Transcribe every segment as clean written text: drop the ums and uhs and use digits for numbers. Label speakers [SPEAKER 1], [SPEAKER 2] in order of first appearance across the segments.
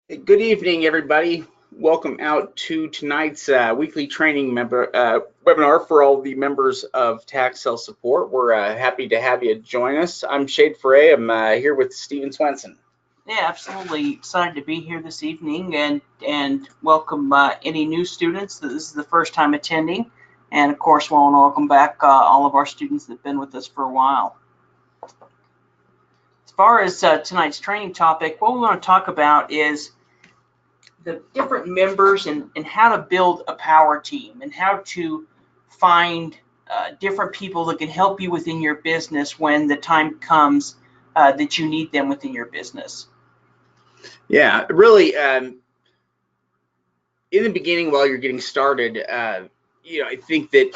[SPEAKER 1] Good evening, everybody. Welcome out to tonight's weekly training webinar for all the members of Tax Sale Support. We're happy to have you join us. I'm Shade Foray. I'm here with Stephen Swenson.
[SPEAKER 2] Yeah, absolutely excited to be here this evening and welcome any new students. This is the first time attending, and of course, we want to welcome back all of our students that've been with us for a while. As far as tonight's training topic, what we want to talk about is the different members and how to build a power team and how to find different people that can help you within your business when the time comes that you need them within your business.
[SPEAKER 1] Yeah, really, in the beginning, while you're getting started, I think that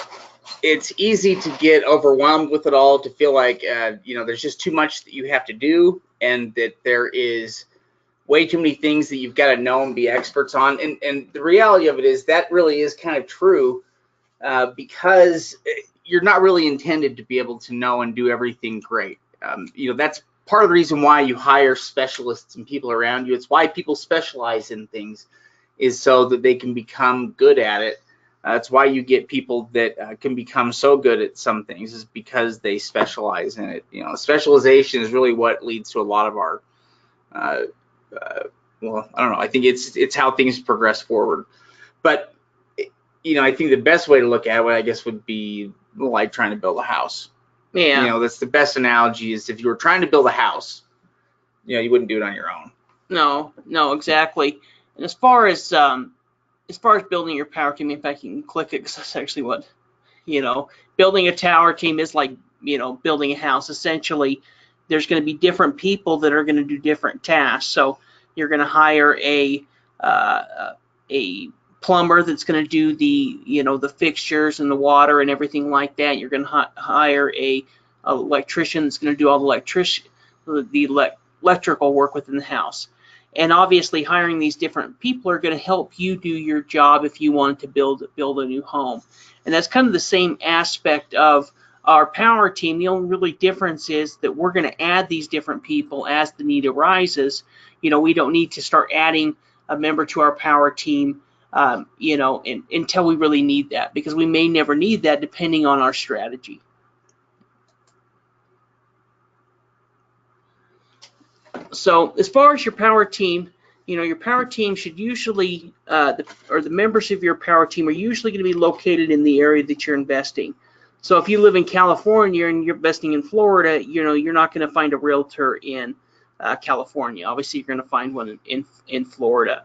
[SPEAKER 1] it's easy to get overwhelmed with it all, to feel like, there's just too much that you have to do, and that there is way too many things that you've got to know and be experts on. And the reality of it is that really is kind of true, because you're not really intended to be able to know and do everything great. That's part of the reason why you hire specialists and people around you. It's why people specialize in things, is so that they can become good at it. That's why you get people that can become so good at some things, is because they specialize in it. Specialization is really what leads to a lot of our well, I don't know. I think it's how things progress forward. But I think the best way to look at it, I guess, would be like trying to build a house.
[SPEAKER 2] Yeah.
[SPEAKER 1] That's the best analogy. Is if you were trying to build a house, you wouldn't do it on your own.
[SPEAKER 2] No, exactly. And as far as building your power team, in fact, you can click it because that's actually what, building a tower team is like, building a house. Essentially, there's going to be different people that are going to do different tasks. So you're going to hire a plumber that's going to do the fixtures and the water and everything like that. You're going to hire a electrician that's going to do all the electrical work within the house. And obviously, hiring these different people are going to help you do your job if you want to build a new home. And that's kind of the same aspect of our power team. The only really difference is that we're going to add these different people as the need arises. We don't need to start adding a member to our power team, until we really need that, because we may never need that depending on our strategy. So as far as your power team, your power team should usually, the members of your power team are usually going to be located in the area that you're investing. So if you live in California and you're investing in Florida, you're not going to find a realtor in California. Obviously, you're going to find one in Florida.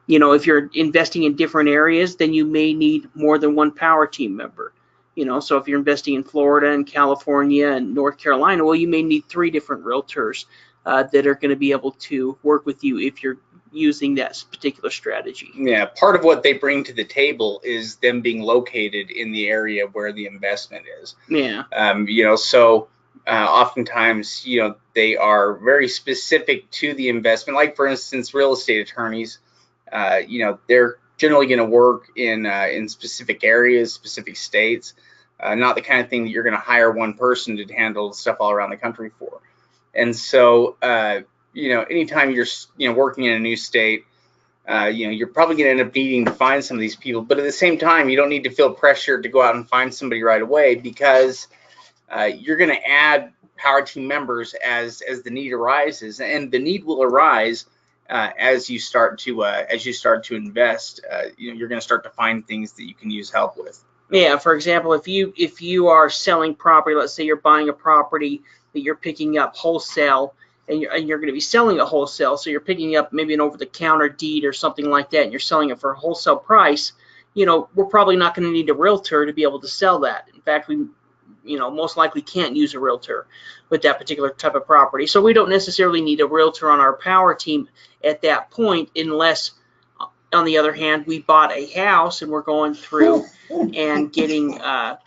[SPEAKER 2] If you're investing in different areas, then you may need more than one power team member. So if you're investing in Florida and California and North Carolina, well, you may need 3 different realtors that are going to be able to work with you if you're using that particular strategy.
[SPEAKER 1] Yeah, part of what they bring to the table is them being located in the area where the investment is.
[SPEAKER 2] Yeah.
[SPEAKER 1] So oftentimes, they are very specific to the investment. Like, for instance, real estate attorneys, they're generally going to work in specific areas, specific states, not the kind of thing that you're going to hire one person to handle stuff all around the country for. And so, anytime you're, working in a new state, you're probably going to end up needing to find some of these people. But at the same time, you don't need to feel pressured to go out and find somebody right away, because you're going to add power team members as the need arises, and the need will arise as you start to invest. You're going to start to find things that you can use help with.
[SPEAKER 2] Yeah. For example, if you are selling property, let's say you're buying a property that you're picking up wholesale, and you're going to be selling it wholesale, so you're picking up maybe an over-the-counter deed or something like that, and you're selling it for a wholesale price. We're probably not going to need a realtor to be able to sell that. In fact, we most likely can't use a realtor with that particular type of property. So we don't necessarily need a realtor on our power team at that point, unless, on the other hand, we bought a house and we're going through and getting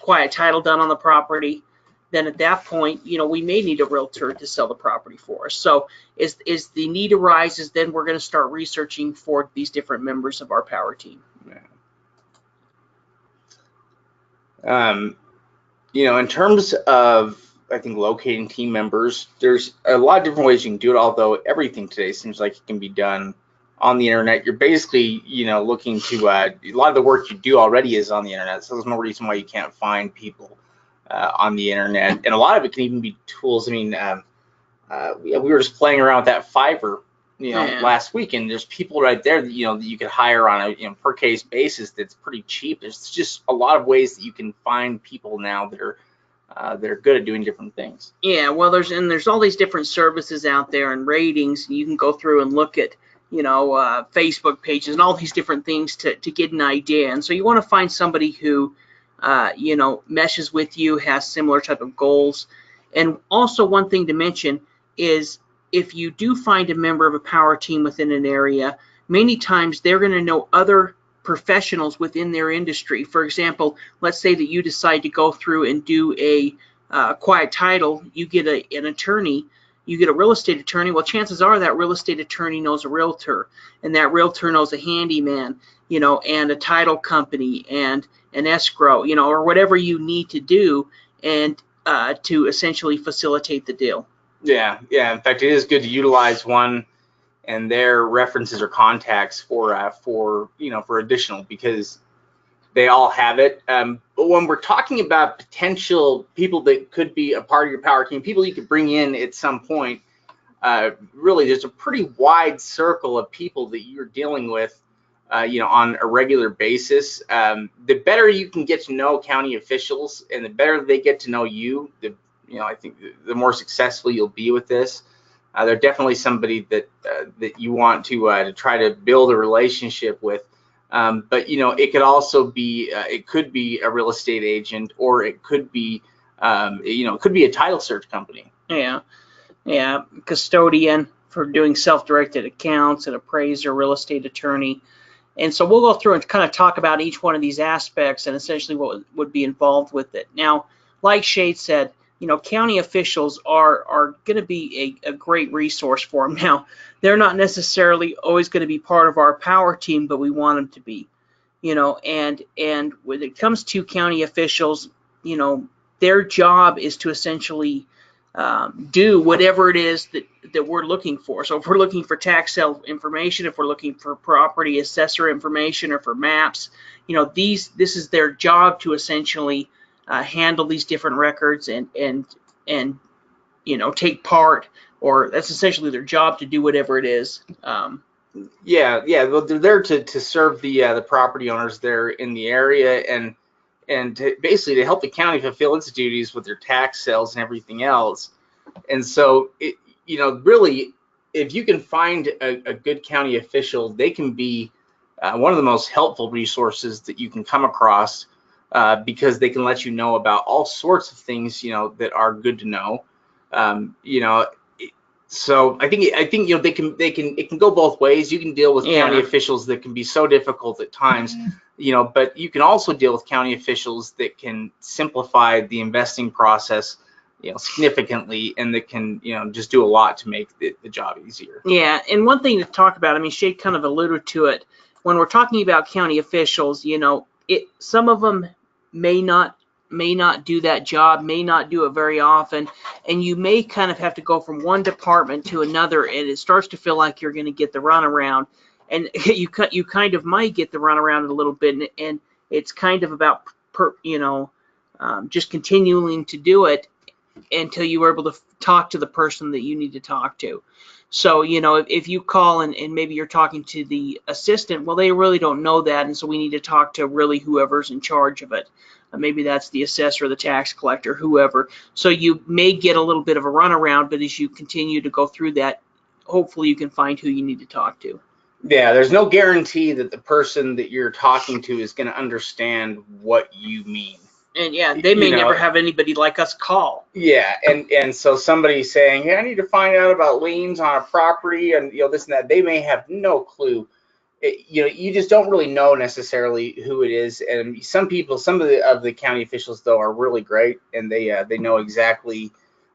[SPEAKER 2] quiet title done on the property. Then at that point, we may need a realtor to sell the property for us. So as the need arises, then we're going to start researching for these different members of our power team.
[SPEAKER 1] In terms of, I think, locating team members, there's a lot of different ways you can do it, although everything today seems like it can be done on the internet, you're basically, looking to, a lot of the work you do already is on the internet. So there's no reason why you can't find people on the internet. And a lot of it can even be tools. I mean, we were just playing around with that Fiverr, last week, and there's people right there that, that you could hire on a, per case basis that's pretty cheap. There's just a lot of ways that you can find people now that are good at doing different things.
[SPEAKER 2] Yeah, well, there's all these different services out there and ratings. You can go through and look at, Facebook pages and all these different things to get an idea. And so you want to find somebody who, meshes with you, has similar type of goals. And also one thing to mention is if you do find a member of a power team within an area, many times they're going to know other professionals within their industry. For example, let's say that you decide to go through and do a quiet title, you get an attorney, you get a real estate attorney. Well, chances are that real estate attorney knows a realtor, and that realtor knows a handyman, and a title company and an escrow, or whatever you need to do, and to essentially facilitate the deal.
[SPEAKER 1] Yeah. In fact, it is good to utilize one and their references or contacts for additional, because they all have it. But when we're talking about potential people that could be a part of your power team, people you could bring in at some point, really there's a pretty wide circle of people that you're dealing with, on a regular basis. The better you can get to know county officials and the better they get to know you, I think the more successful you'll be with this. They're definitely somebody that you want to try to build a relationship with. But it could also be it could be a real estate agent, or it could be it could be a title search company.
[SPEAKER 2] Yeah, custodian for doing self-directed accounts, an appraiser, real estate attorney. And so we'll go through and kind of talk about each one of these aspects and essentially what would be involved with it. Now, like Shade said, county officials are going to be a great resource for them. Now, they're not necessarily always going to be part of our power team, but we want them to be, and when it comes to county officials, their job is to essentially do whatever it is that we're looking for. So if we're looking for tax sale information, if we're looking for property assessor information, or for maps, this is their job to essentially handle these different records and take part, or that's essentially their job to do whatever it is.
[SPEAKER 1] Yeah. Well, they're there to serve the property owners there in the area, and basically to help the county fulfill its duties with their tax sales and everything else. And so really, if you can find a good county official, they can be one of the most helpful resources that you can come across. Because they can let you know about all sorts of things, that are good to know. So I think it can go both ways. You can deal with county officials that can be so difficult at times, but you can also deal with county officials that can simplify the investing process, significantly, and that can, just do a lot to make the job easier.
[SPEAKER 2] Yeah, and one thing to talk about, I mean, Shade kind of alluded to it, when we're talking about county officials, some of them may not do that job, may not do it very often, and you may kind of have to go from one department to another, and it starts to feel like you're going to get the runaround, and you kind of might get the runaround a little bit, and it's kind of about just continuing to do it until you were able to talk to the person that you need to talk to. So, if you call and maybe you're talking to the assistant, well, they really don't know that, and so we need to talk to really whoever's in charge of it. Maybe that's the assessor, the tax collector, whoever. So you may get a little bit of a runaround, but as you continue to go through that, hopefully you can find who you need to talk to.
[SPEAKER 1] Yeah, there's no guarantee that the person that you're talking to is going to understand what you mean.
[SPEAKER 2] And yeah, they may never have anybody like us call.
[SPEAKER 1] Yeah, and so somebody saying, hey, I need to find out about liens on a property and this and that, they may have no clue. You just don't really know necessarily who it is. And some of the county officials though are really great, and they know exactly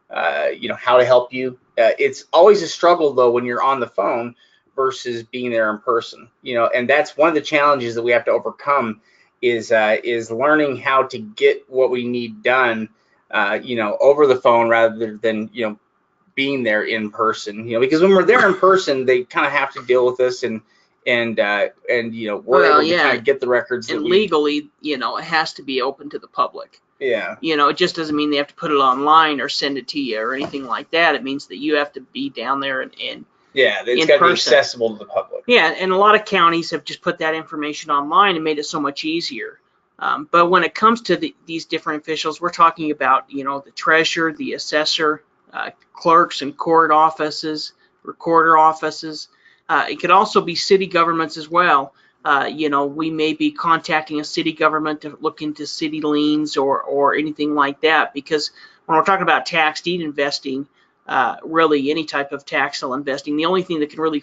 [SPEAKER 1] how to help you. It's always a struggle though when you're on the phone versus being there in person. And that's one of the challenges that we have to overcome. Is learning how to get what we need done, over the phone rather than, being there in person, because when we're there in person, they kind of have to deal with us and and you know, we're
[SPEAKER 2] Well,
[SPEAKER 1] able to
[SPEAKER 2] yeah,
[SPEAKER 1] kind of get the records that
[SPEAKER 2] and
[SPEAKER 1] we.
[SPEAKER 2] legally, you know, it has to be open to the public.
[SPEAKER 1] Yeah.
[SPEAKER 2] You know, it just doesn't mean they have to put it online or send it to you or anything like that. It means that you have to be down there and
[SPEAKER 1] Yeah, it's
[SPEAKER 2] in
[SPEAKER 1] got to be
[SPEAKER 2] person.
[SPEAKER 1] accessible to the public.
[SPEAKER 2] Yeah, and a lot of counties have just put that information online and made it so much easier. But when it comes to these different officials, we're talking about, you know, the treasurer, the assessor, clerks and court offices, recorder offices. It could also be city governments as well. You know, we may be contacting a city government to look into city liens or anything like that, because when we're talking about tax deed investing, really any type of tax sale investing, the only thing that can really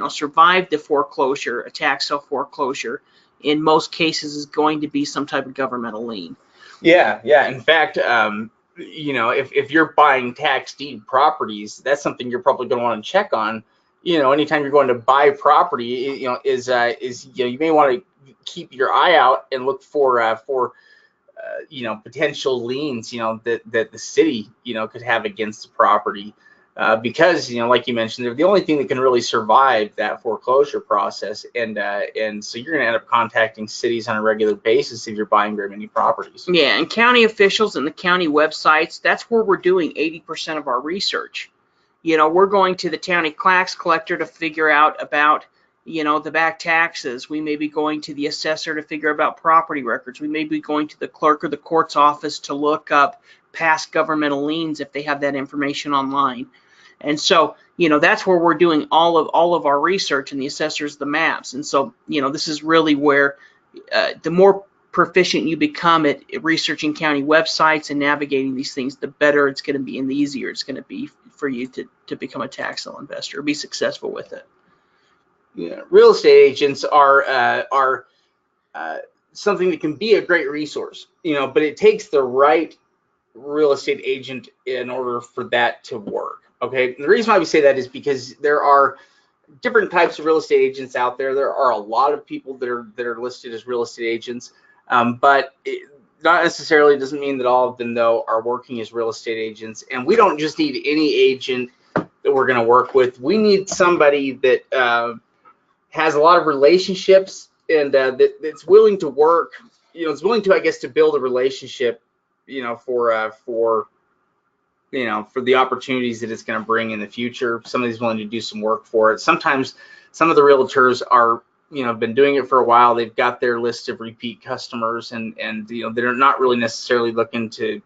[SPEAKER 2] survive the foreclosure, a tax sale foreclosure, in most cases is going to be some type of governmental lien.
[SPEAKER 1] Yeah, yeah. In fact, you know, if you're buying tax deed properties, that's something you're probably going to want to check on. You know, anytime you're going to buy property, you know, is you know, you may want to keep your eye out and look for you know, potential liens, you know, that the city, you know, could have against the property, because, you know, like you mentioned, they're the only thing that can really survive that foreclosure process, and so you're going to end up contacting cities on a regular basis if you're buying very many properties.
[SPEAKER 2] Yeah, and county officials and the county websites, that's where we're doing 80% of our research. You know, we're going to the county tax collector to figure out about, you know, the back taxes. We may be going to the assessor to figure out about property records. We may be going to the clerk or the court's office to look up past governmental liens if they have that information online. And so, you know, that's where we're doing all of our research, and the assessors the maps. And so, you know, this is really where the more proficient you become at researching county websites and navigating these things, the better it's going to be and the easier it's going to be for you to become a tax sale investor or be successful with it.
[SPEAKER 1] Yeah, real estate agents are something that can be a great resource, you know, but it takes the right real estate agent in order for that to work. Okay, and the reason why we say that is because there are different types of real estate agents out there. There are a lot of people that are listed as real estate agents, but it not necessarily doesn't mean that all of them, though, are working as real estate agents. And we don't just need any agent that we're going to work with. We need somebody that has a lot of relationships and that's willing to work. You know, is willing to, I guess, to build a relationship, you know, for you know, for the opportunities that it's going to bring in the future. Somebody's willing to do some work for it. Sometimes some of the realtors are, you know, been doing it for a while. They've got their list of repeat customers, and you know, they're not really necessarily looking to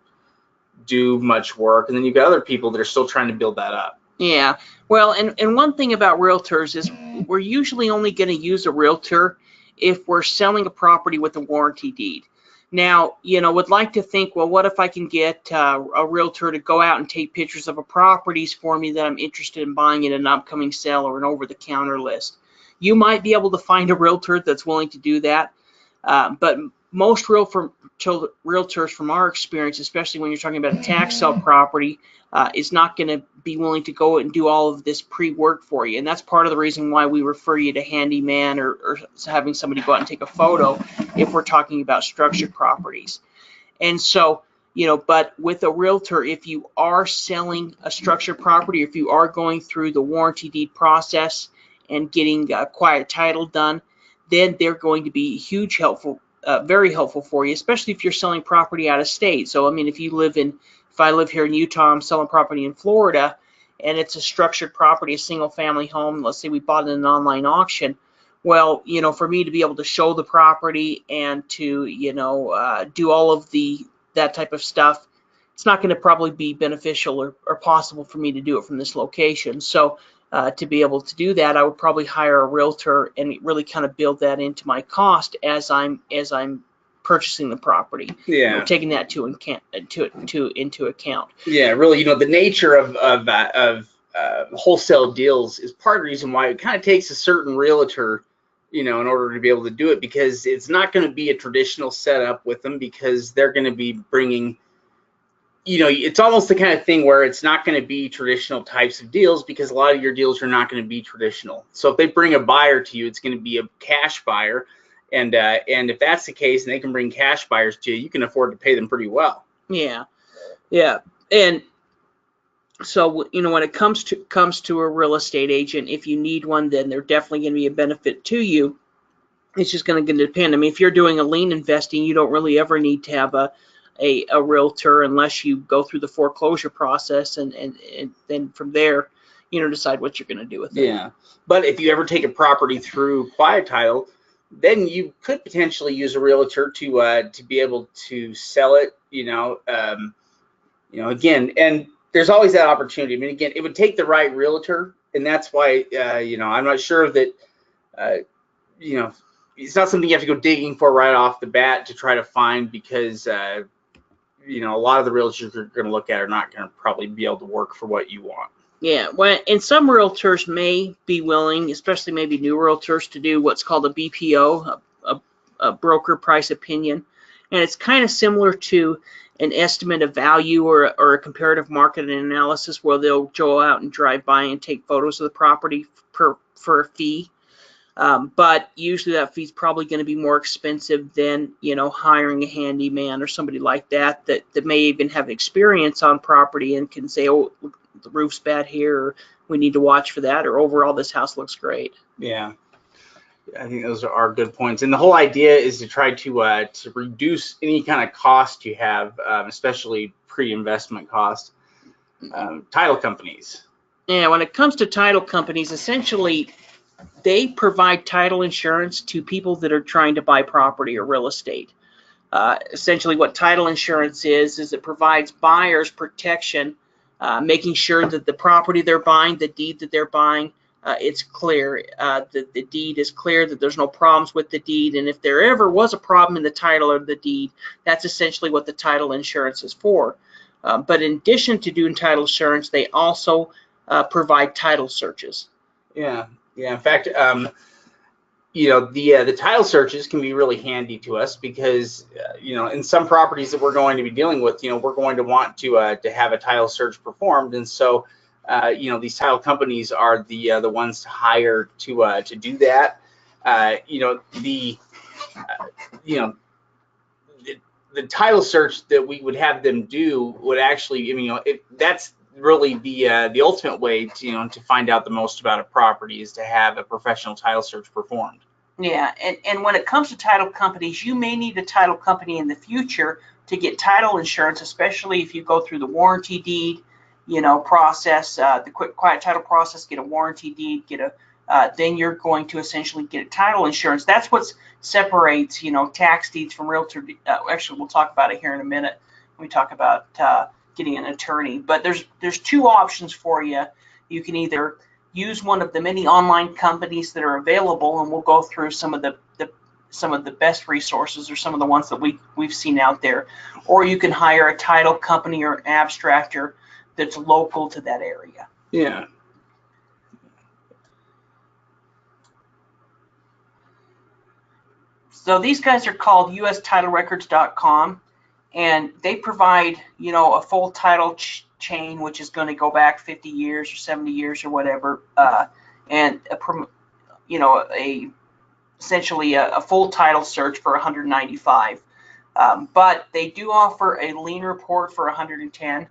[SPEAKER 1] do much work. And then you've got other people that are still trying to build that up.
[SPEAKER 2] Yeah, well, and one thing about realtors is we're usually only going to use a realtor if we're selling a property with a warranty deed. Now, you know, would like to think, well, what if I can get a realtor to go out and take pictures of a properties for me that I'm interested in buying in an upcoming sale or an over-the-counter list? You might be able to find a realtor that's willing to do that, but most realtors, from our experience, especially when you're talking about a tax sale property, is not going to be willing to go and do all of this pre-work for you. And that's part of the reason why we refer you to handyman or having somebody go out and take a photo if we're talking about structured properties. And so, you know, but with a realtor, if you are selling a structured property, if you are going through the warranty deed process and getting quiet title done, then they're going to be very helpful for you, especially if you're selling property out of state. So, I mean, if I live here in Utah, I'm selling property in Florida, and it's a structured property, a single family home. Let's say we bought it in an online auction. Well, you know, for me to be able to show the property and to, you know, do all of that type of stuff, it's not going to probably be beneficial or possible for me to do it from this location. So to be able to do that, I would probably hire a realtor and really kind of build that into my cost as I'm purchasing the property.
[SPEAKER 1] Yeah,
[SPEAKER 2] you know, taking that into account.
[SPEAKER 1] Yeah, really, you know, the nature of wholesale deals is part of the reason why it kind of takes a certain realtor, you know, in order to be able to do it, because it's not going to be a traditional setup with them, because they're going to be bringing, you know, it's almost the kind of thing where it's not going to be traditional types of deals, because a lot of your deals are not going to be traditional. So if they bring a buyer to you, it's going to be a cash buyer. And if that's the case, and they can bring cash buyers to you, you can afford to pay them pretty well.
[SPEAKER 2] Yeah, yeah, and So, you know, when it comes to a real estate agent, if you need one, then they're definitely going to be a benefit to you. It's just going to depend. I mean, if you're doing a lien investing, you don't really ever need to have a realtor unless you go through the foreclosure process, and then from there, you know, decide what you're going to do with it.
[SPEAKER 1] Yeah, but if you ever take a property through quiet title, then you could potentially use a realtor to be able to sell it. Again, and there's always that opportunity. I mean, again, it would take the right realtor, and that's why I'm not sure that it's not something you have to go digging for right off the bat to try to find, because a lot of the realtors you're going to look at are not going to probably be able to work for what you want.
[SPEAKER 2] Yeah, well, and some realtors may be willing, especially maybe new realtors, to do what's called a BPO, a broker price opinion, and it's kind of similar to an estimate of value or a comparative market analysis, where they'll go out and drive by and take photos of the property for a fee. But usually that fee is probably going to be more expensive than, you know, hiring a handyman or somebody like that may even have experience on property and can say, oh, the roof's bad here, or we need to watch for that, or overall this house looks great.
[SPEAKER 1] Yeah, I think those are good points. And the whole idea is to try to reduce any kind of cost you have, especially pre-investment cost. Title companies.
[SPEAKER 2] Yeah, when it comes to title companies, essentially they provide title insurance to people that are trying to buy property or real estate. Essentially what title insurance is it provides buyers protection, making sure that the property they're buying, the deed that they're buying, it's clear, that the deed is clear, that there's no problems with the deed, and if there ever was a problem in the title or the deed, that's essentially what the title insurance is for. But in addition to doing title insurance, they also provide title searches.
[SPEAKER 1] Yeah. In fact, the title searches can be really handy to us, because in some properties that we're going to be dealing with, we're going to want to have a title search performed, and so these title companies are the ones to hire to do that. The title search that we would have them do would actually, that's really the ultimate way to find out the most about a property, is to have a professional title search performed.
[SPEAKER 2] Yeah, and when it comes to title companies, you may need a title company in the future to get title insurance, especially if you go through the warranty deed, process, the quiet title process, get a warranty deed, then you're going to essentially get a title insurance. That's what separates, tax deeds from realtor. Actually, we'll talk about it here in a minute when we talk about getting an attorney. But there's two options for you. You can either use one of the many online companies that are available, and we'll go through some of the best resources, or some of the ones that we've seen out there, or you can hire a title company or abstractor that's local to that area.
[SPEAKER 1] Yeah.
[SPEAKER 2] So these guys are called USTitleRecords.com, and they provide, a full title chain, which is going to go back 50 years or 70 years or whatever, and essentially a full title search for $195. But they do offer a lien report for $110.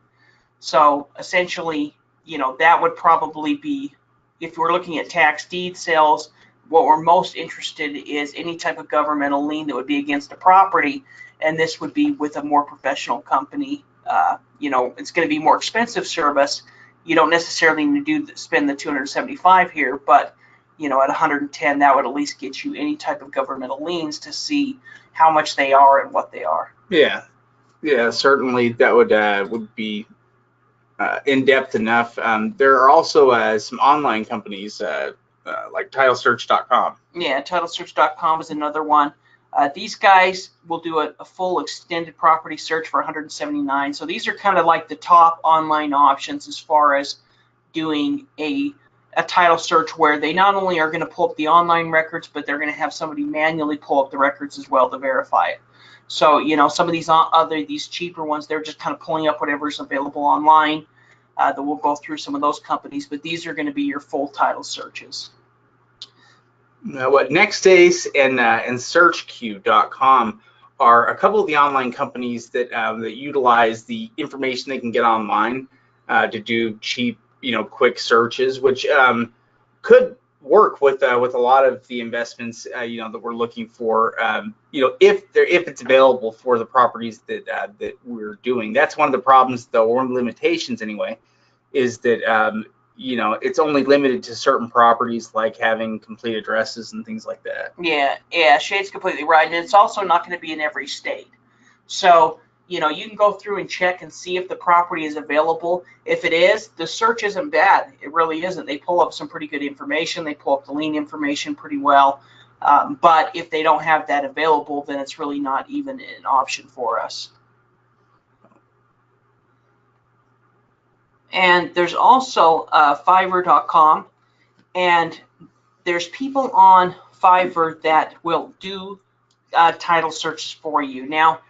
[SPEAKER 2] So essentially, that would probably be, if we're looking at tax deed sales, what we're most interested in is any type of governmental lien that would be against a property, and this would be with a more professional company. It's going to be more expensive service. You don't necessarily need to spend the $275 here, but at $110, that would at least get you any type of governmental liens to see how much they are and what they are.
[SPEAKER 1] Yeah, certainly that would be in depth enough. There are also some online companies like TitleSearch.com.
[SPEAKER 2] Yeah, TitleSearch.com is another one. These guys will do a full extended property search for $179. So these are kind of like the top online options as far as doing a title search, where they not only are going to pull up the online records, but they're going to have somebody manually pull up the records as well to verify it. So, some of these cheaper ones, they're just kind of pulling up whatever's available online. That we'll go through some of those companies, but these are going to be your full title searches.
[SPEAKER 1] What Nextase and SearchQ.com are a couple of the online companies that utilize the information they can get online to do cheap, quick searches, which could work with a lot of the investments that we're looking for. If it's available for the properties that we're doing. That's one of the problems, though, or one of the limitations anyway, is that it's only limited to certain properties, like having complete addresses and things like that.
[SPEAKER 2] Yeah, Shade's completely right, and it's also not going to be in every state. So you can go through and check and see if the property is available. If it is, the search isn't bad. It really isn't. They pull up some pretty good information. They pull up the lien information pretty well. But if they don't have that available, then it's really not even an option for us. And there's also Fiverr.com, and there's people on Fiverr that will do title searches for you. Now,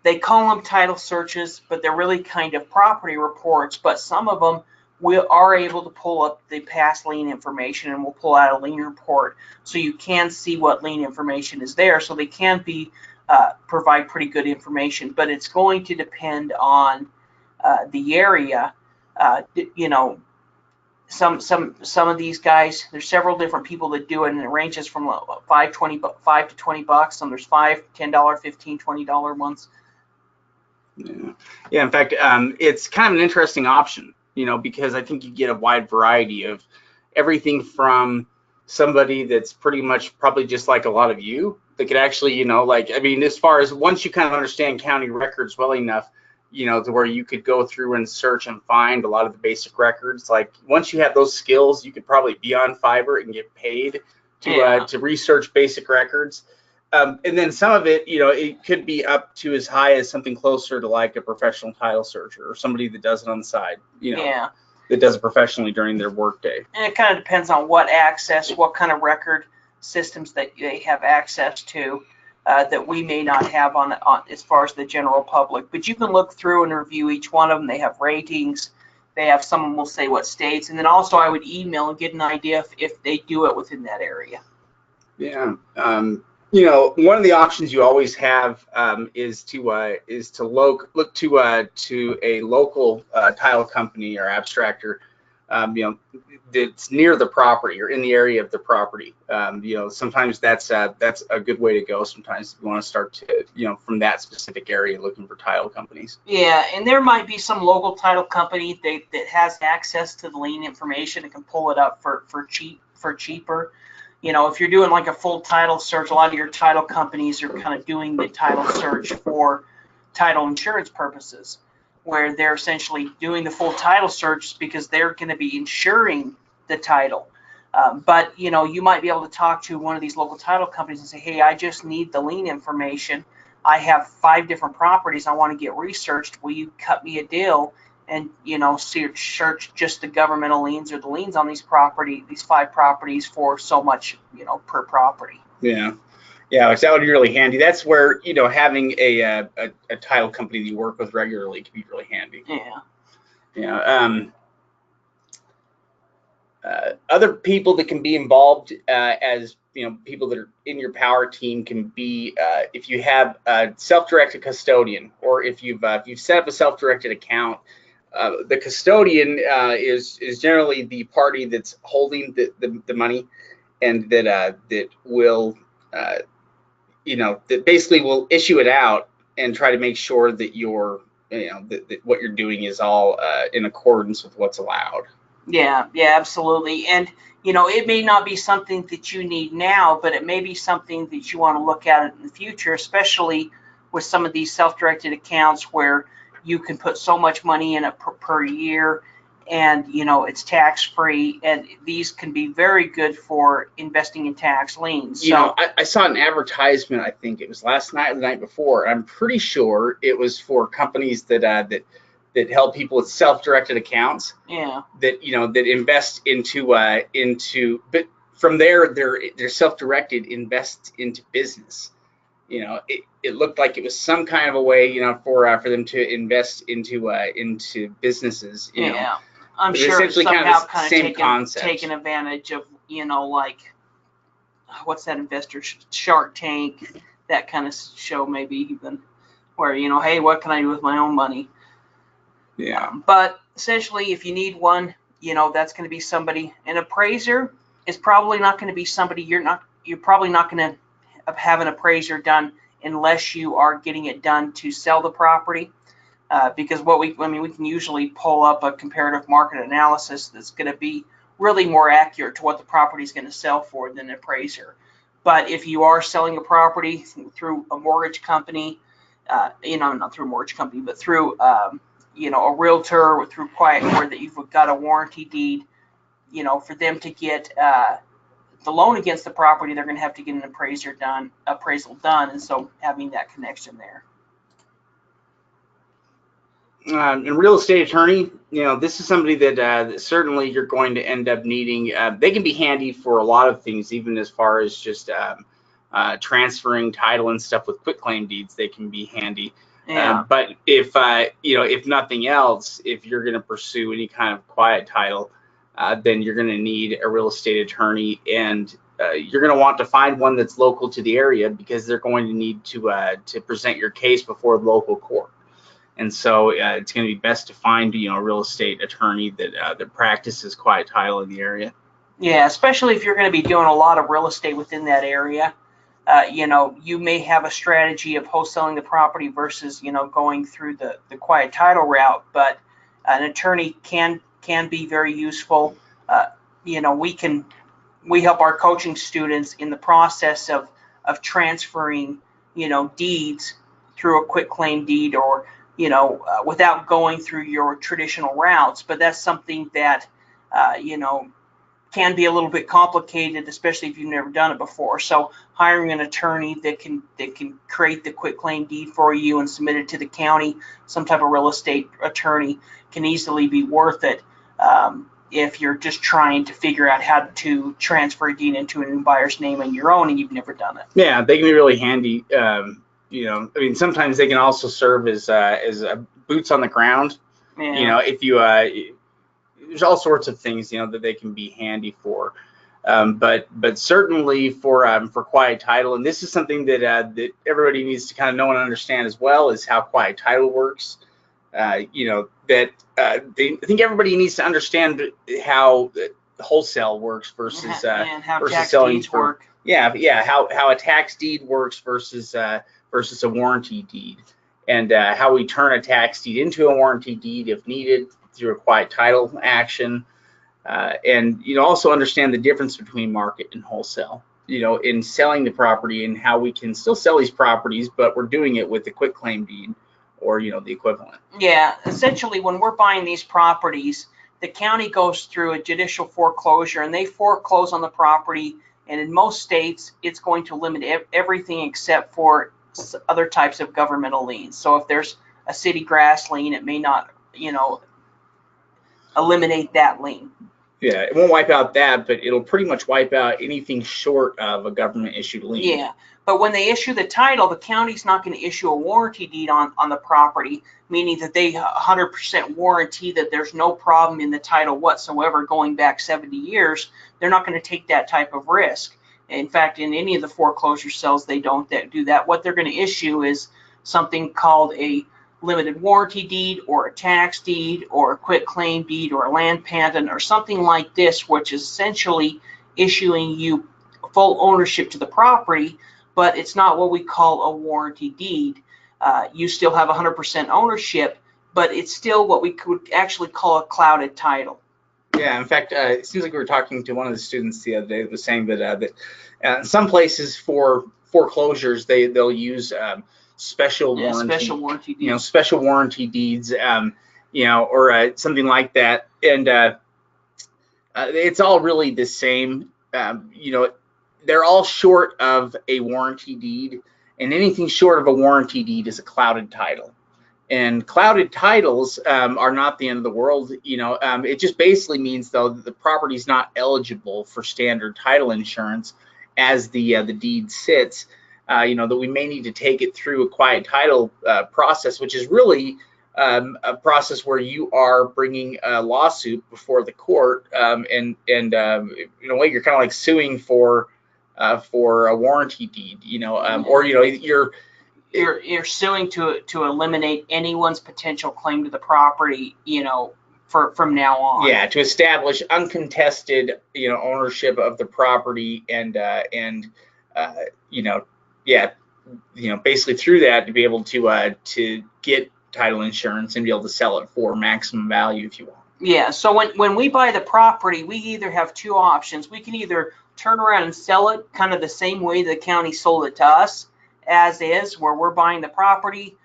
[SPEAKER 2] they call them title searches, but they're really kind of property reports. But some of them are able to pull up the past lien information, and will pull out a lien report, so you can see what lien information is there. So they can provide pretty good information, but it's going to depend on the area. Some of these guys, there's several different people that do it, and it ranges from $5 to $20. Some there's $5, $10, $15, $20 ones.
[SPEAKER 1] Yeah. In fact, it's kind of an interesting option, because I think you get a wide variety of everything from somebody that's pretty much probably just like a lot of you that could actually, as far as once you kind of understand county records well enough, to where you could go through and search and find a lot of the basic records. Like once you have those skills, you could probably be on Fiverr and get paid to research basic records. And then some of it, it could be up to as high as something closer to like a professional title searcher or somebody that does it on the side, that does it professionally during their workday.
[SPEAKER 2] And it kind of depends on what kind of record systems that they have access to. That we may not have on as far as the general public, but you can look through and review each one of them. They have ratings. They have, some of them will say what states, and then also I would email and get an idea if they do it within that area.
[SPEAKER 1] Yeah. One of the options you always have is to look to a local title company or abstractor, that's near the property or in the area of the property. Sometimes that's a good way to go. Sometimes you want to start to, from that specific area, looking for title companies.
[SPEAKER 2] Yeah, and there might be some local title company that has access to the lien information and can pull it up for cheaper. If you're doing like a full title search, a lot of your title companies are kind of doing the title search for title insurance purposes, where they're essentially doing the full title search because they're going to be insuring the title. But you might be able to talk to one of these local title companies and say, hey, I just need the lien information. I have 5 different properties I want to get researched. Will you cut me a deal and search just the governmental liens or the liens on these 5 properties for so much per property?
[SPEAKER 1] Yeah, so that would be really handy. That's where having a title company that you work with regularly can be really handy. Other people that can be involved as people that are in your power team can be if you have a self-directed custodian, or if you've set up a self-directed account. The custodian is generally the party that's holding the money, and that will that basically will issue it out and try to make sure that that what you're doing is all in accordance with what's allowed.
[SPEAKER 2] Yeah, absolutely. And it may not be something that you need now, but it may be something that you want to look at in the future, especially with some of these self-directed accounts where you can put so much money in it per year, and it's tax-free, and these can be very good for investing in tax liens.
[SPEAKER 1] I saw an advertisement, I think it was last night or the night before. I'm pretty sure it was for companies that help people with self-directed accounts.
[SPEAKER 2] Yeah.
[SPEAKER 1] That that invest into but from there they're self-directed invest into business. It looked like it was some kind of a way, for them to invest into businesses.
[SPEAKER 2] I'm sure it's somehow kind of taking advantage of, like, what's that investor, Shark Tank, that kind of show, maybe even, where, hey, what can I do with my own money?
[SPEAKER 1] Yeah.
[SPEAKER 2] But essentially, if you need one, that's going to be somebody. An appraiser is probably not going to be somebody you're probably not going to have an appraiser done unless you are getting it done to sell the property. Because we can usually pull up a comparative market analysis that's going to be really more accurate to what the property is going to sell for than an appraiser. But if you are selling a property through a mortgage company, not through a mortgage company, but through a realtor or through where that you've got a warranty deed, for them to get the loan against the property, they're going to have to get an appraisal done, and so having that connection there.
[SPEAKER 1] And real estate attorney, this is somebody that certainly you're going to end up needing. They can be handy for a lot of things, even as far as just transferring title and stuff with quitclaim deeds. They can be handy.
[SPEAKER 2] Yeah.
[SPEAKER 1] But if nothing else, if you're going to pursue any kind of quiet title, then you're going to need a real estate attorney, and you're going to want to find one that's local to the area, because they're going to need to present your case before the local court. And so it's going to be best to find a real estate attorney that practices quiet title in the area.
[SPEAKER 2] Yeah, especially if you're going to be doing a lot of real estate within that area. You may have a strategy of wholesaling the property versus going through the quiet title route, but an attorney can be very useful. We help our coaching students in the process of transferring deeds through a quitclaim deed, or without going through your traditional routes. But that's something that can be a little bit complicated, especially if you've never done it before. So hiring an attorney that can create the quitclaim deed for you and submit it to the county, some type of real estate attorney, can easily be worth it if you're just trying to figure out how to transfer a deed into a new buyer's name on your own and you've never done it.
[SPEAKER 1] Yeah, they can be really handy. Sometimes they can also serve as boots on the ground.
[SPEAKER 2] Yeah.
[SPEAKER 1] If you there's all sorts of things that they can be handy for. But certainly for quiet title, and this is something that everybody needs to kind of know and understand as well, is how quiet title works. I think everybody needs to understand how wholesale works versus
[SPEAKER 2] and how
[SPEAKER 1] versus
[SPEAKER 2] tax
[SPEAKER 1] selling
[SPEAKER 2] deeds work.
[SPEAKER 1] Yeah, how a tax deed works versus a warranty deed, and how we turn a tax deed into a warranty deed if needed through a quiet title action, and also understand the difference between market and wholesale. In selling the property, and how we can still sell these properties, but we're doing it with the quitclaim deed, or the equivalent.
[SPEAKER 2] Yeah, essentially, when we're buying these properties, the county goes through a judicial foreclosure, and they foreclose on the property. And in most states, it's going to limit everything except for other types of governmental liens. So if there's a city grass lien, it may not, eliminate that lien.
[SPEAKER 1] Yeah, it won't wipe out that, but it'll pretty much wipe out anything short of a government-issued lien.
[SPEAKER 2] Yeah, but when they issue the title, the county's not going to issue a warranty deed on the property, meaning that they 100% warranty that there's no problem in the title whatsoever going back 70 years. They're not going to take that type of risk. In fact, in any of the foreclosure sales, they don't do that. What they're going to issue is something called a limited warranty deed, or a tax deed, or a quitclaim deed, or a land patent, or something like this, which is essentially issuing you full ownership to the property, but it's not what we call a warranty deed. You still have 100% ownership, but it's still what we could actually call a clouded title.
[SPEAKER 1] Yeah, in fact, it seems like we were talking to one of the students the other day that was saying that in some places for foreclosures, they'll use special warranty deeds. Special warranty deeds, or something like that, and it's all really the same. They're all short of a warranty deed, and anything short of a warranty deed is a clouded title. And clouded titles are not the end of the world. It just basically means, though, that the property's not eligible for standard title insurance as the deed sits. That we may need to take it through a quiet title process, which is really a process where you are bringing a lawsuit before the court, and in a way you're kind of like suing for a warranty deed, or
[SPEAKER 2] you're suing to eliminate anyone's potential claim to the property, from now on.
[SPEAKER 1] Yeah, to establish uncontested, ownership of the property, and basically through that to be able to get title insurance and be able to sell it for maximum value if you want.
[SPEAKER 2] Yeah, so when we buy the property, we either have two options. We can either turn around and sell it kind of the same way the county sold it to us, as is, where we're buying the property.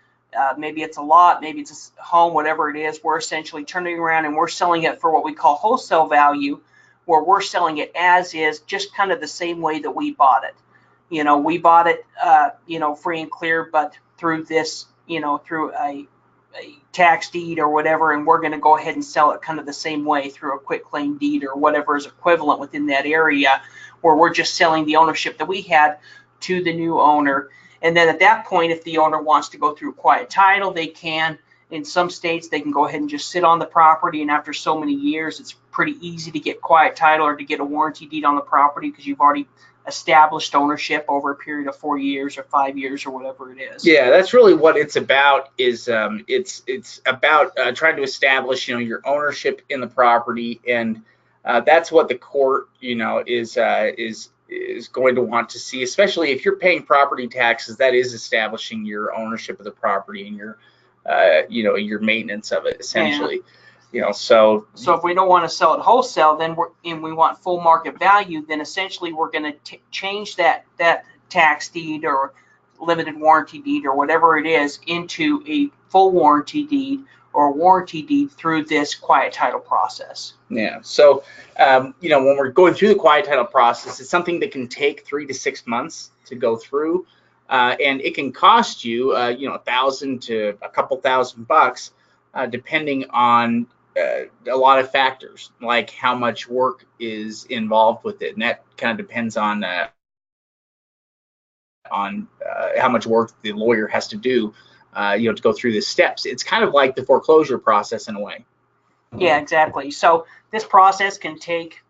[SPEAKER 2] Maybe it's a lot, maybe it's a home, whatever it is. We're essentially turning around and we're selling it for what we call wholesale value, where we're selling it as is, just kind of the same way that we bought it. We bought it, free and clear, but through this, through a tax deed or whatever, and we're going to go ahead and sell it kind of the same way through a quit claim deed or whatever is equivalent within that area, where we're just selling the ownership that we had to the new owner. And then at that point, if the owner wants to go through quiet title, they can. In some states, they can go ahead and just sit on the property, and after so many years, it's pretty easy to get quiet title or to get a warranty deed on the property because you've already established ownership over a period of 4 years or 5 years or whatever it is.
[SPEAKER 1] Yeah, that's really what it's about. Is it's about trying to establish your ownership in the property, and that's what the court is going to want to see, especially if you're paying property taxes. That is establishing your ownership of the property and your your maintenance of it, essentially.
[SPEAKER 2] Yeah.
[SPEAKER 1] So
[SPEAKER 2] if we don't want to sell it wholesale, then we want full market value, then essentially we're going to change that tax deed or limited warranty deed or whatever it is into a full warranty deed or a warranty deed through this quiet title process.
[SPEAKER 1] Yeah. So when we're going through the quiet title process, it's something that can take 3 to 6 months to go through, and it can cost you $1,000 to a couple $1,000, depending on a lot of factors, like how much work is involved with it, and that kind of depends on how much work the lawyer has to do, to go through the steps. It's kind of like the foreclosure process in a way.
[SPEAKER 2] Yeah, exactly. So this process can take,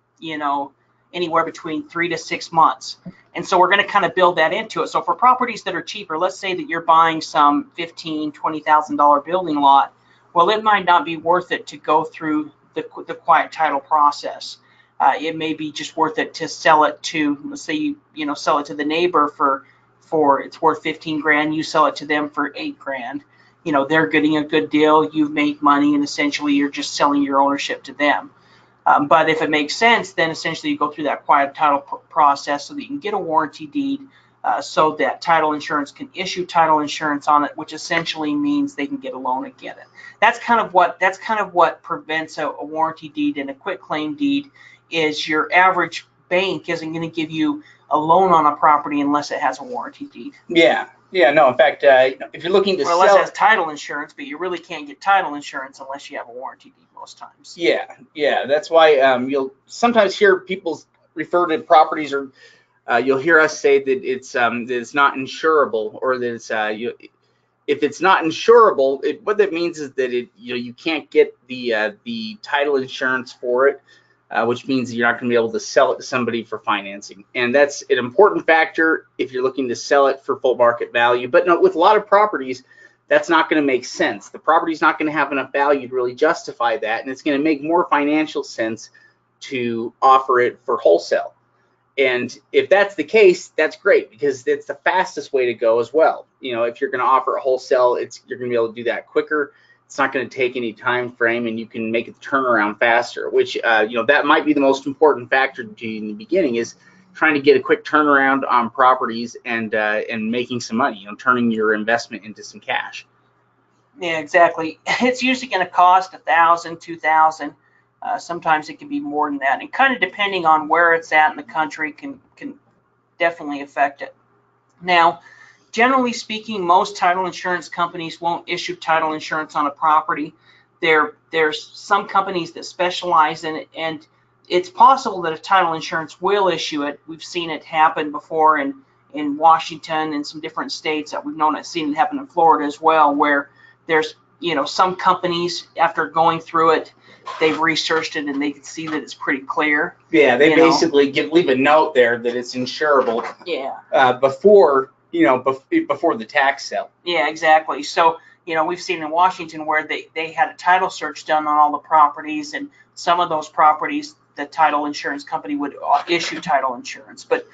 [SPEAKER 2] anywhere between 3 to 6 months. And so we're going to kind of build that into it. So for properties that are cheaper, let's say that you're buying some $15,000, $20,000 building lot. Well, it might not be worth it to go through the quiet title process. It may be just worth it to sell it to, let's say sell it to the neighbor for it's worth 15 grand. You sell it to them for 8 grand. They're getting a good deal. You've made money, and essentially you're just selling your ownership to them. But if it makes sense, then essentially you go through that quiet title process so that you can get a warranty deed, so that title insurance can issue title insurance on it, which essentially means they can get a loan and get it. That's kind of what prevents a warranty deed and a quit claim deed. Is your average bank isn't going to give you a loan on a property unless it has a warranty deed.
[SPEAKER 1] Yeah. No. In fact, if you're looking to sell,
[SPEAKER 2] unless it has title insurance, but you really can't get title insurance unless you have a warranty deed most times.
[SPEAKER 1] Yeah. That's why you'll sometimes hear people refer to properties, or you'll hear us say that it's not insurable, or that it's if it's not insurable, what that means is that you can't get the title insurance for it, which means you're not going to be able to sell it to somebody for financing. And that's an important factor if you're looking to sell it for full market value. But no, with a lot of properties, that's not going to make sense. The property's not going to have enough value to really justify that, and it's going to make more financial sense to offer it for wholesale. And if that's the case, that's great, because it's the fastest way to go as well. If you're going to offer a wholesale, you're going to be able to do that quicker. It's not going to take any time frame, and you can make it turnaround faster, which that might be the most important factor to you in the beginning, is trying to get a quick turnaround on properties and making some money, turning your investment into some cash.
[SPEAKER 2] Yeah, exactly. It's usually going to cost $1,000, $2,000. Sometimes it can be more than that, and kind of depending on where it's at in the country can definitely affect it. Now, generally speaking, most title insurance companies won't issue title insurance on a property. There's some companies that specialize in it, and it's possible that a title insurance will issue it. We've seen it happen before in Washington and some different states. That we've seen it happen in Florida as well, where there's some companies, after going through it, they've researched it and they can see that it's pretty clear.
[SPEAKER 1] Yeah, they basically leave a note there that it's insurable.
[SPEAKER 2] Yeah.
[SPEAKER 1] Before before the tax sale.
[SPEAKER 2] Yeah, exactly. So, we've seen in Washington where they had a title search done on all the properties, and some of those properties, the title insurance company would issue title insurance. But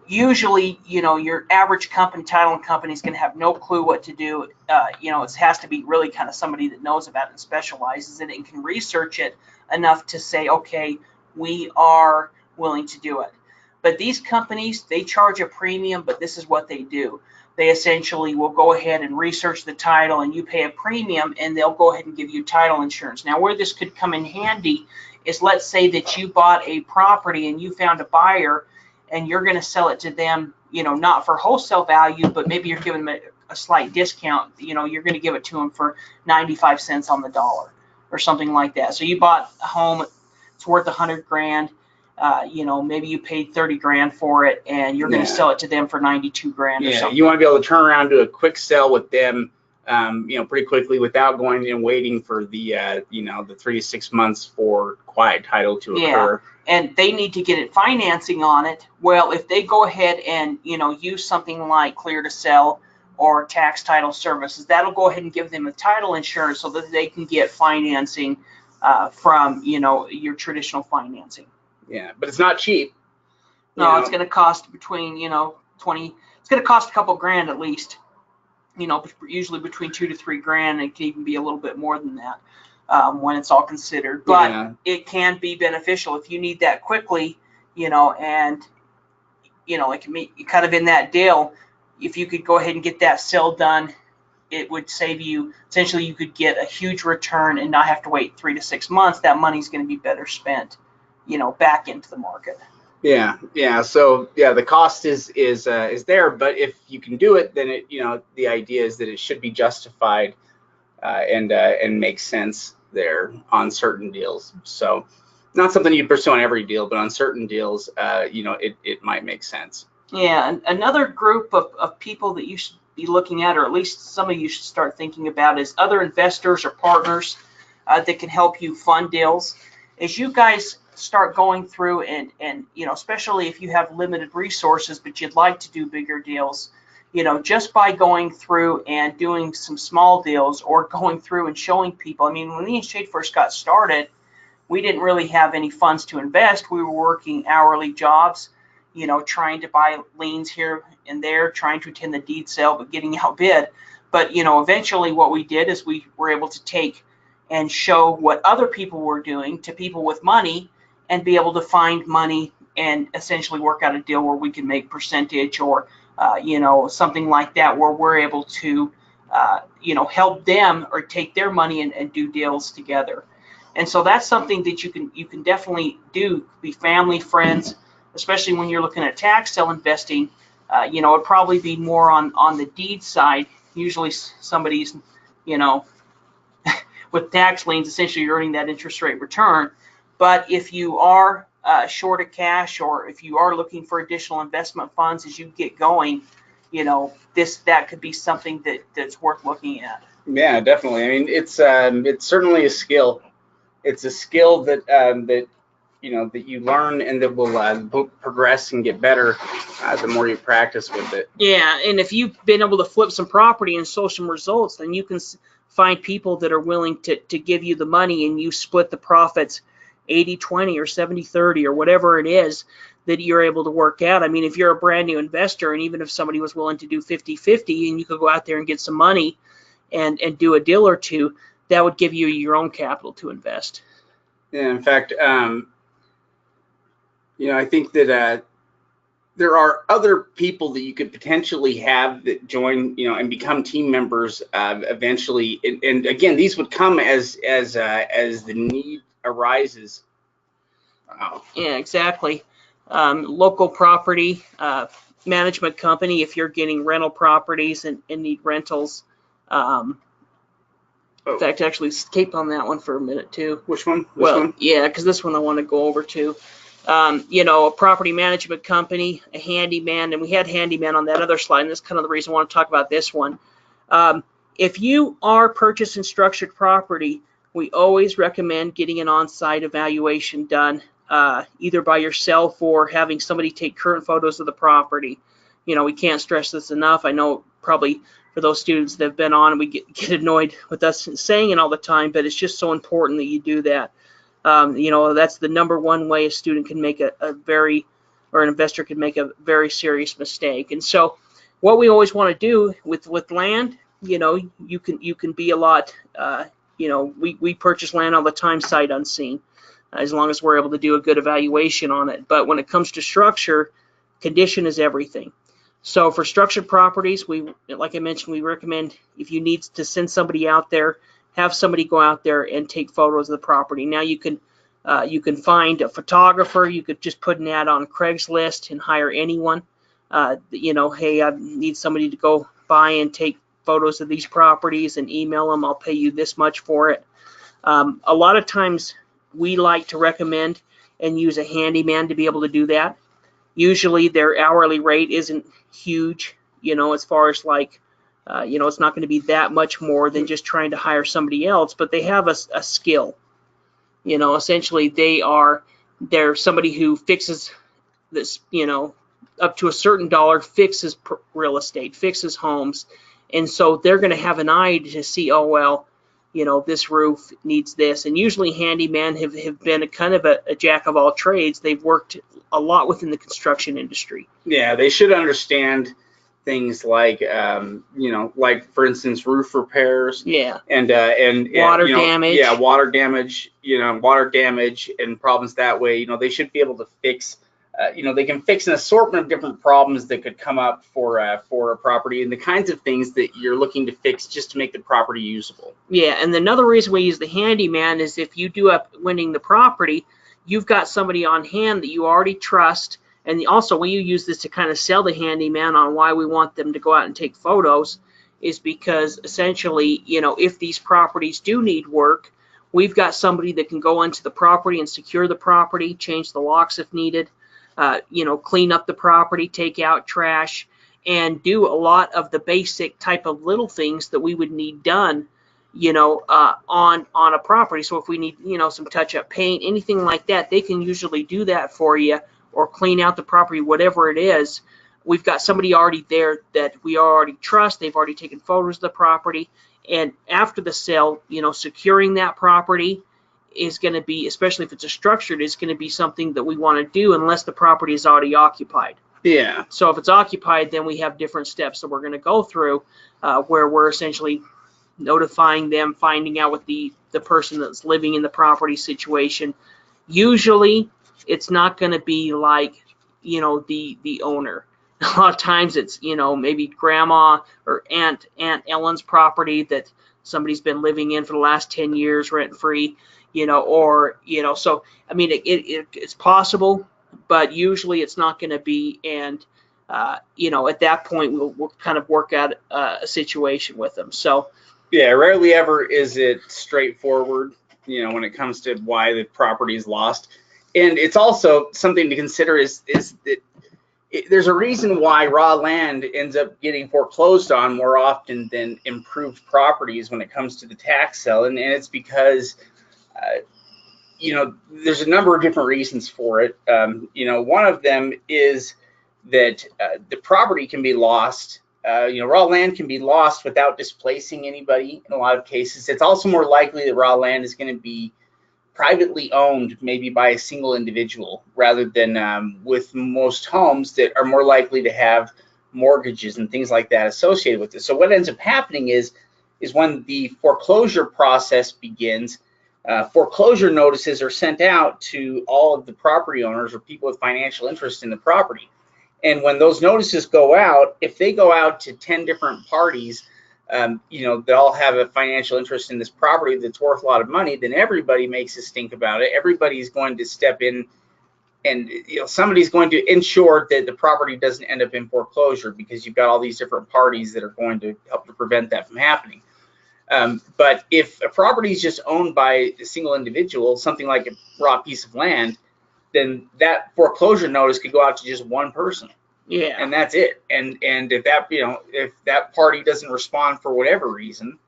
[SPEAKER 2] usually, your average title company is going to have no clue what to do. It has to be really kind of somebody that knows about it and specializes in it and can research it enough to say, okay, we are willing to do it. But these companies, they charge a premium, but this is what they do. They essentially will go ahead and research the title, and you pay a premium, and they'll go ahead and give you title insurance. Now, where this could come in handy is, let's say that you bought a property and you found a buyer, and you're going to sell it to them, not for wholesale value, but maybe you're giving them a slight discount. You're going to give it to them for 95 cents on the dollar or something like that. So you bought a home, it's worth $100,000. Maybe you paid $30,000 for it, and you're going to sell it to them for $92,000 or something.
[SPEAKER 1] You want to be able to turn around, do a quick sell with them, pretty quickly without going and waiting for the 3 to 6 months for quiet title to occur.
[SPEAKER 2] And they need to get financing on it. Well, if they go ahead and use something like Clear to Sell or Tax Title Services, that'll go ahead and give them a title insurance so that they can get financing from your traditional financing.
[SPEAKER 1] Yeah, but it's not cheap.
[SPEAKER 2] No, it's going to cost between it's going to cost a couple grand at least. Usually between $2,000 to $3,000. It can even be a little bit more than that when it's all considered. But it can be beneficial if you need that quickly. And it can be kind of in that deal. If you could go ahead and get that sale done, it would save you. Essentially, you could get a huge return and not have to wait 3 to 6 months. That money's going to be better spent, back into the market.
[SPEAKER 1] Yeah. So the cost is there, but if you can do it, then the idea is that it should be justified and make sense there on certain deals. So not something you pursue on every deal, but on certain deals, it might make sense.
[SPEAKER 2] Yeah, and another group of people that you should be looking at, or at least some of you should start thinking about, is other investors or partners that can help you fund deals. As you guys start going through and especially if you have limited resources but you'd like to do bigger deals, just by going through and doing some small deals or going through and showing people. I mean, when the Shade first got started, we didn't really have any funds to invest. We were working hourly jobs, trying to buy liens here and there, trying to attend the deed sale, but getting outbid. But eventually what we did is we were able to take and show what other people were doing to people with money, and be able to find money and essentially work out a deal where we can make percentage or something like that, where we're able to help them or take their money and do deals together. And so that's something that you can definitely do. Be family, friends, especially when you're looking at tax sale investing. It'd probably be more on the deed side. Usually somebody's with tax liens, essentially you're earning that interest rate return. But if you are short of cash, or if you are looking for additional investment funds as you get going, that could be something that's worth looking at.
[SPEAKER 1] Yeah, definitely. I mean, it's certainly a skill. It's a skill that you learn and that will progress and get better the more you practice with it.
[SPEAKER 2] Yeah, and if you've been able to flip some property and show some results, then you can find people that are willing to give you the money, and you split the profits 80-20 or 70-30 or whatever it is that you're able to work out. I mean, if you're a brand new investor, and even if somebody was willing to do 50-50 and you could go out there and get some money and do a deal or two, that would give you your own capital to invest.
[SPEAKER 1] Yeah, in fact, I think that there are other people that you could potentially have that join, and become team members eventually. And again, these would come as the need arises. Wow.
[SPEAKER 2] Yeah, exactly. Local property management company, if you're getting rental properties and need rentals. In fact, actually escape on that one for a minute too.
[SPEAKER 1] Which one?
[SPEAKER 2] Yeah, because this one I want to go over too. A property management company, a handyman, and we had handyman on that other slide, and that's kind of the reason I want to talk about this one. If you are purchasing structured property, we always recommend getting an on-site evaluation done, either by yourself or having somebody take current photos of the property. we can't stress this enough. I know probably for those students that have been on, we get annoyed with us saying it all the time, but it's just so important that you do that. That's the number one way a student can make or an investor can make a very serious mistake. And so what we always want to do with land, you can be a lot, we purchase land all the time sight unseen, as long as we're able to do a good evaluation on it. But when it comes to structure, condition is everything. So for structured properties, like I mentioned, we recommend if you need to send somebody out there, have somebody go out there and take photos of the property. Now you can find a photographer. You could just put an ad on Craigslist and hire anyone. Hey, I need somebody to go by and take photos of these properties and email them. I'll pay you this much for it. A lot of times we like to recommend and use a handyman to be able to do that. Usually their hourly rate isn't huge, as far as like, it's not going to be that much more than just trying to hire somebody else, but they have a skill. Essentially they're somebody who fixes this, up to a certain dollar, fixes real estate, fixes homes. And so they're going to have an eye to see, oh, well, this roof needs this. And usually handymen have been a kind of a jack of all trades. They've worked a lot within the construction industry.
[SPEAKER 1] Yeah, they should understand things like, like for instance, roof repairs.
[SPEAKER 2] Yeah.
[SPEAKER 1] And
[SPEAKER 2] water damage.
[SPEAKER 1] Yeah, water damage. Water damage and problems that way. They should be able to fix. They can fix an assortment of different problems that could come up for a property and the kinds of things that you're looking to fix just to make the property usable.
[SPEAKER 2] Yeah, and another reason we use the handyman is if you do up winning the property, you've got somebody on hand that you already trust. And also, we use this to kind of sell the handyman on why we want them to go out and take photos, is because essentially, if these properties do need work, we've got somebody that can go into the property and secure the property, change the locks if needed, clean up the property, take out trash, and do a lot of the basic type of little things that we would need done, on a property. So if we need, some touch-up paint, anything like that, they can usually do that for you, or clean out the property, whatever it is. We've got somebody already there that we already trust. They've already taken photos of the property. And after the sale, securing that property is going to be, especially if it's a structured, is going to be something that we want to do unless the property is already occupied.
[SPEAKER 1] Yeah.
[SPEAKER 2] So if it's occupied, then we have different steps that we're going to go through, where we're essentially notifying them, finding out what the person that's living in the property situation. Usually it's not going to be like, the owner. A lot of times it's, maybe grandma or Aunt Ellen's property that somebody's been living in for the last 10 years rent free, so I mean, it's possible, but usually it's not going to be. And, at that point we'll kind of work out a situation with them. So
[SPEAKER 1] yeah, rarely ever is it straightforward, when it comes to why the property is lost. And it's also something to consider is that there's a reason why raw land ends up getting foreclosed on more often than improved properties when it comes to the tax sale. And it's because, there's a number of different reasons for it. One of them is that the property can be lost. Raw land can be lost without displacing anybody in a lot of cases. It's also more likely that raw land is going to be privately owned, maybe by a single individual, rather than with most homes that are more likely to have mortgages and things like that associated with it. So what ends up happening is when the foreclosure process begins, foreclosure notices are sent out to all of the property owners or people with financial interest in the property. And when those notices go out, if they go out to 10 different parties, that all have a financial interest in this property that's worth a lot of money, then everybody makes a stink about it. Everybody's going to step in, and somebody's going to ensure that the property doesn't end up in foreclosure, because you've got all these different parties that are going to help to prevent that from happening. But if a property is just owned by a single individual, something like a raw piece of land, then that foreclosure notice could go out to just one person.
[SPEAKER 2] Yeah.
[SPEAKER 1] And that's it. And if that party doesn't respond for whatever reason,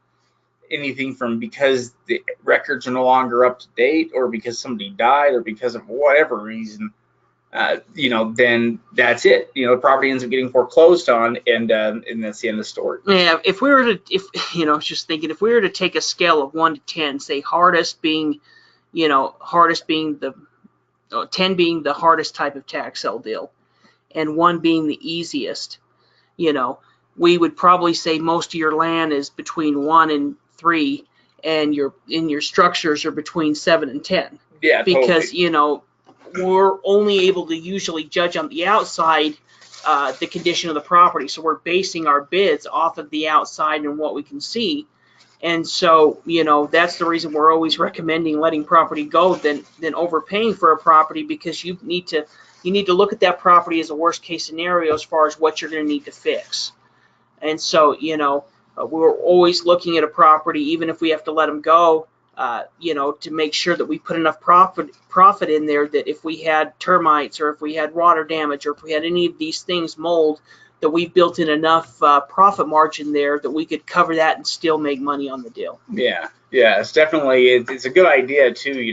[SPEAKER 1] anything from because the records are no longer up to date, or because somebody died, or because of whatever reason, then that's it. The property ends up getting foreclosed on, and that's the end of the story.
[SPEAKER 2] Yeah, if we were to, just thinking, if we were to take a scale of 1 to 10, say hardest being, the 10 being the hardest type of tax sale deal, and 1 being the easiest, we would probably say most of your land is between 1 and 3, and your structures are between 7 and 10.
[SPEAKER 1] Yeah,
[SPEAKER 2] because
[SPEAKER 1] totally.
[SPEAKER 2] We're only able to usually judge on the outside the condition of the property, so we're basing our bids off of the outside and what we can see. And so, that's the reason we're always recommending letting property go than overpaying for a property, because you need to look at that property as a worst case scenario as far as what you're going to need to fix. And so, we're always looking at a property, even if we have to let them go, to make sure that we put enough profit in there that if we had termites, or if we had water damage, or if we had any of these things, mold, that we've built in enough profit margin there that we could cover that and still make money on the deal.
[SPEAKER 1] Yeah, it's definitely, it's a good idea too,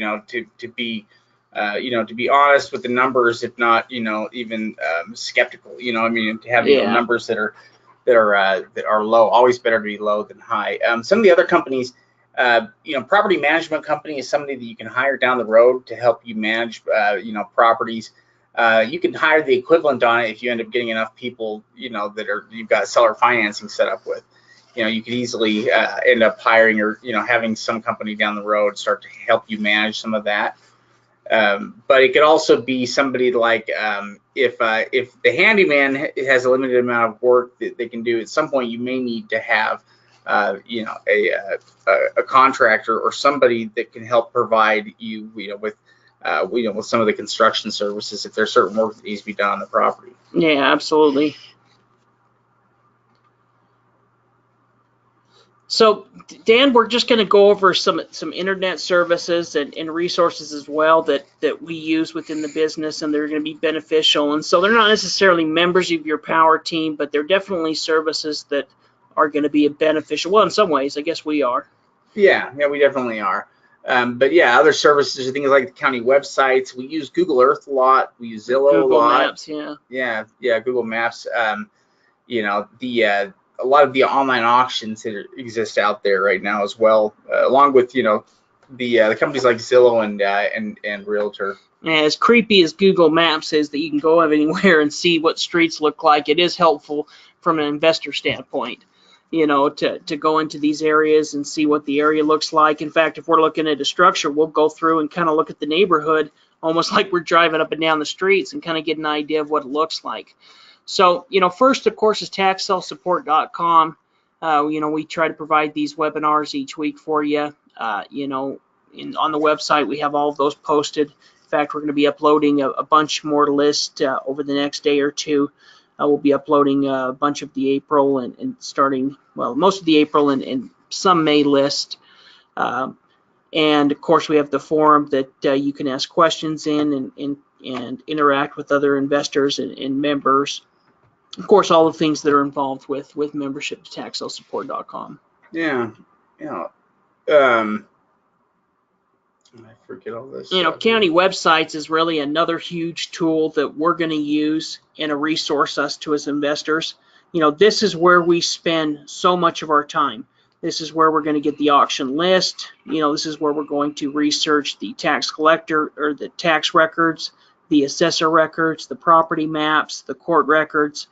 [SPEAKER 1] to be to be honest with the numbers, if not, even skeptical, to have numbers that are low. Always better to be low than high. Some of the other companies, property management company is somebody that you can hire down the road to help you manage, properties. You can hire the equivalent on it if you end up getting enough people, you've got seller financing set up with. You could easily end up hiring, or having some company down the road start to help you manage some of that. But it could also be somebody like, if the handyman has a limited amount of work that they can do, at some point you may need to have a contractor or somebody that can help provide you, with some of the construction services if there's certain work that needs to be done on the property.
[SPEAKER 2] Yeah, absolutely. So, Dan, we're just going to go over some internet services and resources as well that we use within the business, and they're going to be beneficial. And so they're not necessarily members of your power team, but they're definitely services that are going to be beneficial. Well, in some ways, I guess we are.
[SPEAKER 1] Yeah, we definitely are. But yeah, other services are things like the county websites. We use Google Earth a lot. We use Zillow
[SPEAKER 2] Google
[SPEAKER 1] a lot.
[SPEAKER 2] Maps, yeah.
[SPEAKER 1] Yeah, Google Maps. A lot of the online auctions that exist out there right now as well, along with the companies like Zillow and Realtor.
[SPEAKER 2] As creepy as Google Maps is that you can go anywhere and see what streets look like, it is helpful from an investor standpoint, to go into these areas and see what the area looks like. In fact, if we're looking at a structure, we'll go through and kind of look at the neighborhood almost like we're driving up and down the streets and kind of get an idea of what it looks like. So, first, of course, is taxsalesupport.com. We try to provide these webinars each week for you. On the website, we have all of those posted. In fact, we're going to be uploading a bunch more lists over the next day or two. We'll be uploading a bunch of the April and starting, most of the April and some May list. And, of course, we have the forum that you can ask questions in and interact with other investors and members. Of course, all the things that are involved with membership to taxsalesupport.com.
[SPEAKER 1] Yeah. I forget all this.
[SPEAKER 2] County websites is really another huge tool that we're going to use and a resource us to as investors. This is where we spend so much of our time. This is where we're going to get the auction list. This is where we're going to research the tax collector or the tax records, the assessor records, the property maps, the court records.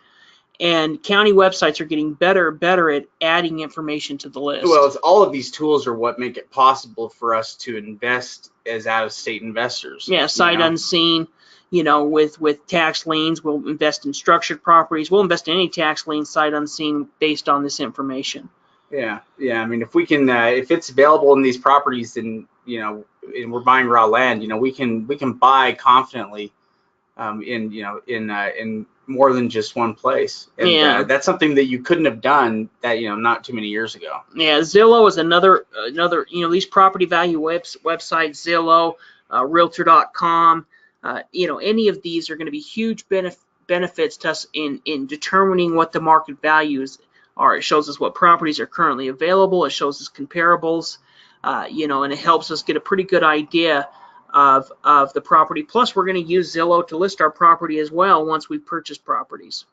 [SPEAKER 2] And county websites are getting better and better at adding information to the list.
[SPEAKER 1] Well, it's all of these tools are what make it possible for us to invest as out-of-state investors.
[SPEAKER 2] Yeah, sight unseen. With tax liens, we'll invest in structured properties. We'll invest in any tax lien sight unseen based on this information.
[SPEAKER 1] Yeah. I mean, if we can, if it's available in these properties, then and we're buying raw land, we can buy confidently, in more than just one place. And that's something that you couldn't have done that, not too many years ago.
[SPEAKER 2] Yeah, Zillow is another, these property value websites, Zillow, Realtor.com, any of these are going to be huge benefits to us in determining what the market values are. It shows us what properties are currently available. It shows us comparables, and it helps us get a pretty good idea of the property. Plus, we're going to use Zillow to list our property as well once we purchase properties.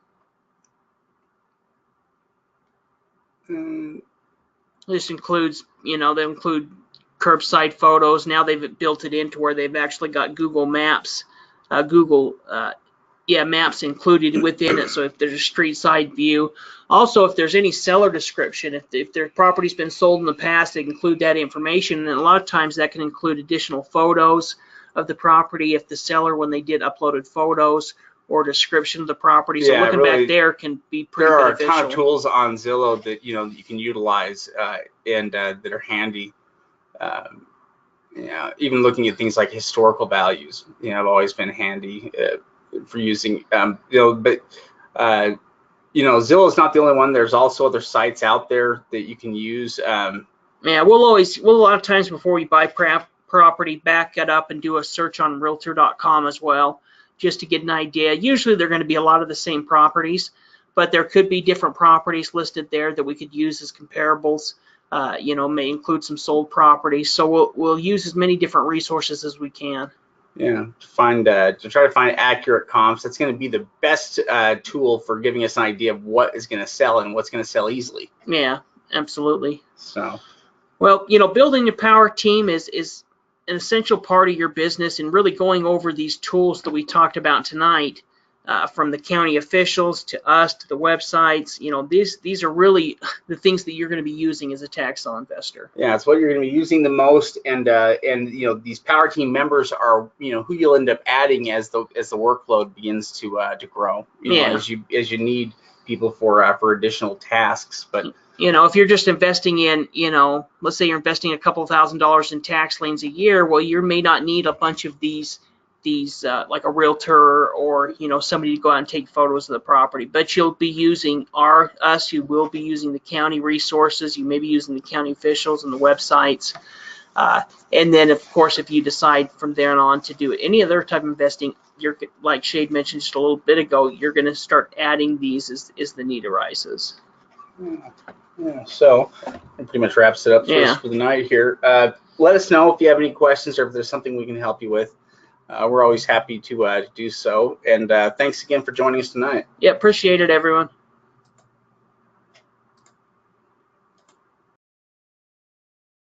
[SPEAKER 2] This includes, they include curbside photos. Now they've built it into where they've actually got Google Maps, Maps included within it. So if there's a street side view, also if there's any seller description, if their property's been sold in the past, they include that information. And a lot of times that can include additional photos of the property if the seller, when they did uploaded photos or description of the property. So looking back there can be pretty beneficial.
[SPEAKER 1] There are a ton of tools on Zillow that you can utilize and that are handy. Even looking at things like historical values, have always been handy for using. But Zillow is not the only one. There's also other sites out there that you can use.
[SPEAKER 2] We'll a lot of times before we buy property, back it up and do a search on Realtor.com as well, just to get an idea. Usually they're going to be a lot of the same properties, but there could be different properties listed there that we could use as comparables. May include some sold properties. So we'll use as many different resources as we can.
[SPEAKER 1] Yeah, to try to find accurate comps. That's going to be the best tool for giving us an idea of what is going to sell and what's going to sell easily.
[SPEAKER 2] Yeah, absolutely.
[SPEAKER 1] So,
[SPEAKER 2] well, building a power team is an essential part of your business, and really going over these tools that we talked about tonight, from the county officials to us to the websites. These are really the things that you're going to be using as a tax sale investor.
[SPEAKER 1] Yeah, it's what you're going to be using the most, and these power team members are who you'll end up adding as the workload begins to grow. As you need people for additional tasks, but.
[SPEAKER 2] If you're just investing in, let's say you're investing a couple $1,000s in tax liens a year, well, you may not need a bunch of these like a realtor or somebody to go out and take photos of the property, but you'll be using us. You will be using the county resources. You may be using the county officials and the websites, and then of course if you decide from there on to do any other type of investing, you're, like Shade mentioned just a little bit ago, you're going to start adding these as the need arises.
[SPEAKER 1] Yeah, so that pretty much wraps it up for us for the night here. Let us know if you have any questions or if there's something we can help you with. We're always happy to do so. And thanks again for joining us tonight.
[SPEAKER 2] Yeah, appreciate it, everyone.